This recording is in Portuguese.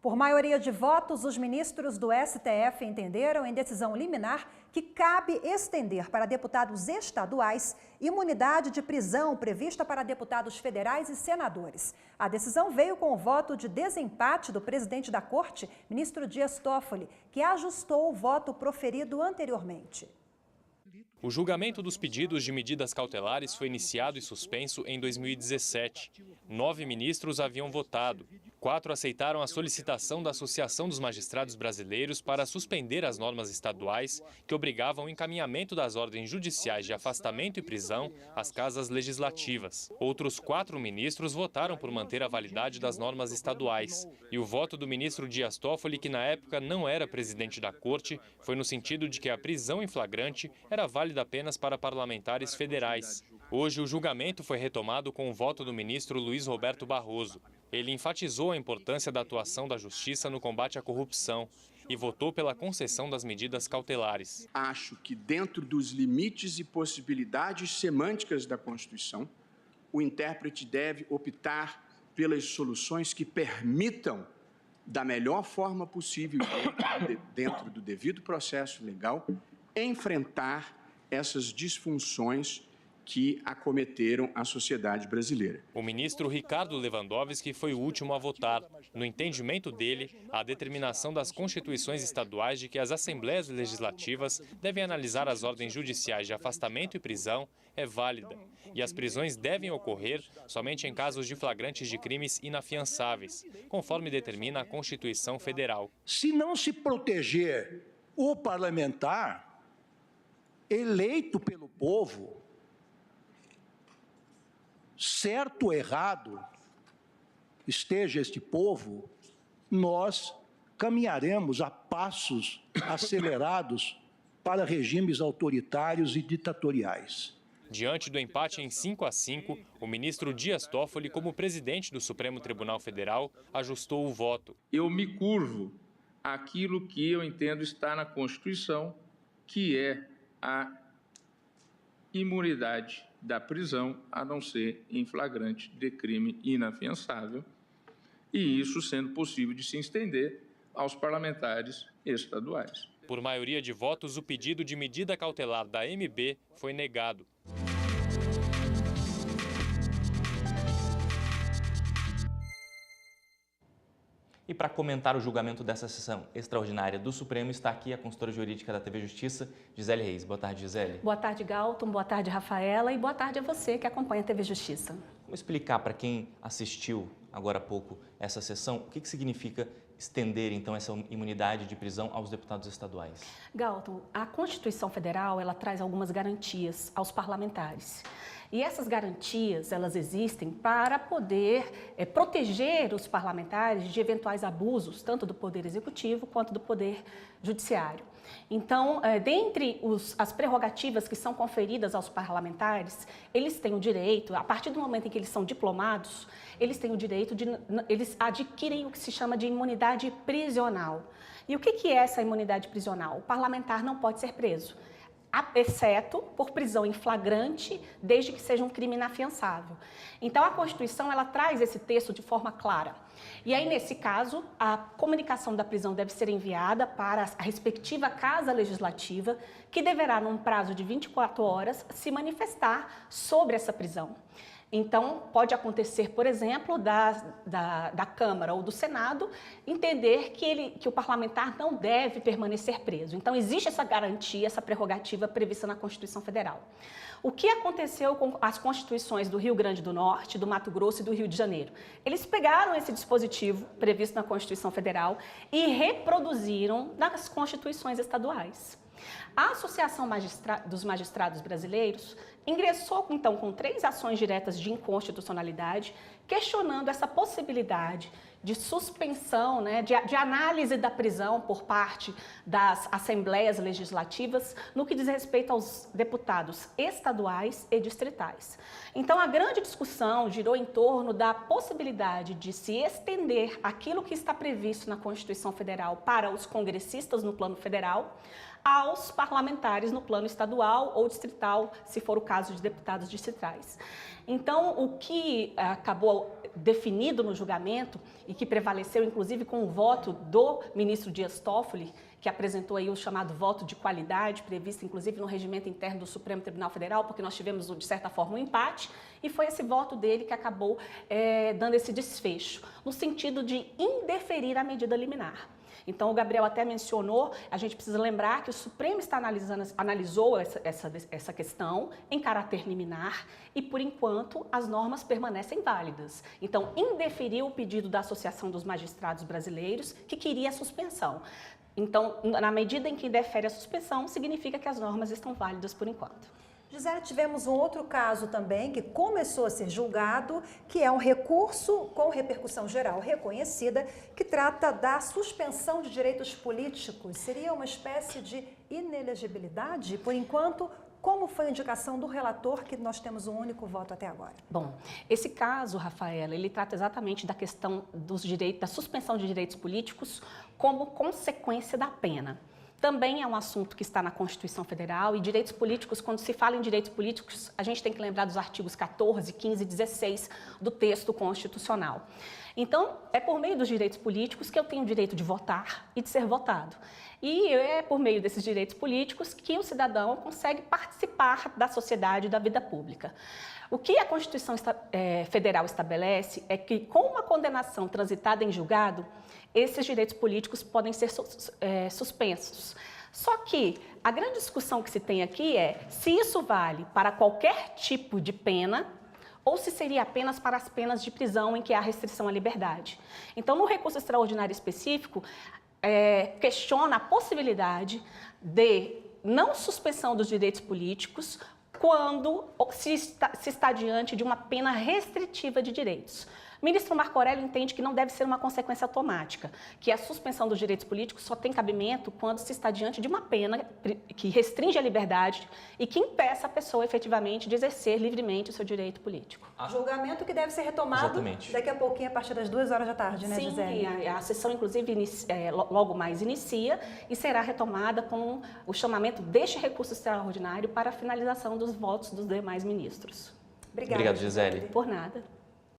Por maioria de votos, os ministros do STF entenderam em decisão liminar que cabe estender para deputados estaduais imunidade de prisão prevista para deputados federais e senadores. A decisão veio com o voto de desempate do presidente da Corte, ministro Dias Toffoli, que ajustou o voto proferido anteriormente. O julgamento dos pedidos de medidas cautelares foi iniciado e suspenso em 2017. 9 ministros haviam votado. 4 aceitaram a solicitação da Associação dos Magistrados Brasileiros para suspender as normas estaduais que obrigavam o encaminhamento das ordens judiciais de afastamento e prisão às casas legislativas. Outros 4 ministros votaram por manter a validade das normas estaduais. E o voto do ministro Dias Toffoli, que na época não era presidente da Corte, foi no sentido de que a prisão em flagrante era válida apenas para parlamentares federais. Hoje, o julgamento foi retomado com o voto do ministro Luiz Roberto Barroso. Ele enfatizou a importância da atuação da Justiça no combate à corrupção e votou pela concessão das medidas cautelares. Acho que dentro dos limites e possibilidades semânticas da Constituição, o intérprete deve optar pelas soluções que permitam, da melhor forma possível, dentro do devido processo legal, enfrentar essas disfunções que acometeram a sociedade brasileira. O ministro Ricardo Lewandowski foi o último a votar. No entendimento dele, a determinação das constituições estaduais de que as assembleias legislativas devem analisar as ordens judiciais de afastamento e prisão é válida. E as prisões devem ocorrer somente em casos de flagrantes de crimes inafiançáveis, conforme determina a Constituição Federal. Se não se proteger o parlamentar eleito pelo povo, certo ou errado esteja este povo, nós caminharemos a passos acelerados para regimes autoritários e ditatoriais. Diante do empate em 5-5, o ministro Dias Toffoli, como presidente do Supremo Tribunal Federal, ajustou o voto. Eu me curvo àquilo que eu entendo estar na Constituição, que é a imunidade da prisão, a não ser em flagrante de crime inafiançável, e isso sendo possível de se estender aos parlamentares estaduais. Por maioria de votos, o pedido de medida cautelar da MB foi negado. E para comentar o julgamento dessa sessão extraordinária do Supremo, está aqui a consultora jurídica da TV Justiça, Gisele Reis. Boa tarde, Gisele. Boa tarde, Galton. Boa tarde, Rafaela. E boa tarde a você que acompanha a TV Justiça. Vamos explicar para quem assistiu agora há pouco essa sessão o que significa estender, então, essa imunidade de prisão aos deputados estaduais? Galton, a Constituição Federal, ela traz algumas garantias aos parlamentares. E essas garantias, elas existem para poder proteger os parlamentares de eventuais abusos, tanto do Poder Executivo quanto do Poder Judiciário. Então, dentre as prerrogativas que são conferidas aos parlamentares, eles têm o direito, a partir do momento em que eles são diplomados, eles têm o direito eles adquirem o que se chama de imunidade prisional. E o que é essa imunidade prisional? O parlamentar não pode ser preso, exceto por prisão em flagrante, desde que seja um crime inafiançável. Então, a Constituição, ela traz esse texto de forma clara. E aí, nesse caso, a comunicação da prisão deve ser enviada para a respectiva Casa Legislativa, que deverá, num prazo de 24 horas, se manifestar sobre essa prisão. Então, pode acontecer, por exemplo, da Câmara ou do Senado entender que o parlamentar não deve permanecer preso. Então, existe essa garantia, essa prerrogativa prevista na Constituição Federal. O que aconteceu com as constituições do Rio Grande do Norte, do Mato Grosso e do Rio de Janeiro? Eles pegaram esse dispositivo previsto na Constituição Federal e reproduziram nas constituições estaduais. A Associação dos Magistrados Brasileiros ingressou, então, com 3 ações diretas de inconstitucionalidade, questionando essa possibilidade de suspensão, de análise da prisão por parte das assembleias legislativas no que diz respeito aos deputados estaduais e distritais. Então, a grande discussão girou em torno da possibilidade de se estender aquilo que está previsto na Constituição Federal para os congressistas no plano federal, aos parlamentares no plano estadual ou distrital, se for o caso de deputados distritais. Então, o que acabou definido no julgamento e que prevaleceu, inclusive, com o voto do ministro Dias Toffoli, que apresentou aí o chamado voto de qualidade, previsto, inclusive, no regimento interno do Supremo Tribunal Federal, porque nós tivemos, de certa forma, um empate, e foi esse voto dele que acabou dando esse desfecho, no sentido de indeferir a medida liminar. Então, o Gabriel até mencionou, a gente precisa lembrar que o Supremo analisou essa questão em caráter liminar e, por enquanto, as normas permanecem válidas. Então, indeferiu o pedido da Associação dos Magistrados Brasileiros, que queria a suspensão. Então, na medida em que indefere a suspensão, significa que as normas estão válidas por enquanto. Gisele, tivemos um outro caso também que começou a ser julgado, que é um recurso com repercussão geral reconhecida, que trata da suspensão de direitos políticos. Seria uma espécie de inelegibilidade? Por enquanto, como foi a indicação do relator, que nós temos um único voto até agora? Bom, esse caso, Rafaela, ele trata exatamente da questão dos direitos, da suspensão de direitos políticos como consequência da pena. Também é um assunto que está na Constituição Federal e direitos políticos, quando se fala em direitos políticos, a gente tem que lembrar dos artigos 14, 15 e 16 do texto constitucional. Então, é por meio dos direitos políticos que eu tenho o direito de votar e de ser votado. E é por meio desses direitos políticos que o cidadão consegue participar da sociedade e da vida pública. O que a Constituição Federal estabelece é que, com uma condenação transitada em julgado, esses direitos políticos podem ser suspensos. Só que a grande discussão que se tem aqui é se isso vale para qualquer tipo de pena ou se seria apenas para as penas de prisão em que há restrição à liberdade. Então, no recurso extraordinário específico, questiona a possibilidade de não suspensão dos direitos políticos quando se está diante de uma pena restritiva de direitos. O ministro Marco Aurélio entende que não deve ser uma consequência automática, que a suspensão dos direitos políticos só tem cabimento quando se está diante de uma pena que restringe a liberdade e que impeça a pessoa efetivamente de exercer livremente o seu direito político. Julgamento que deve ser retomado daqui a pouquinho, a partir das 2h da tarde, né, Gisele? Sim, a sessão, inclusive, logo mais inicia e será retomada com o chamamento deste recurso extraordinário para a finalização dos votos dos demais ministros. Obrigado, Gisele. Por nada.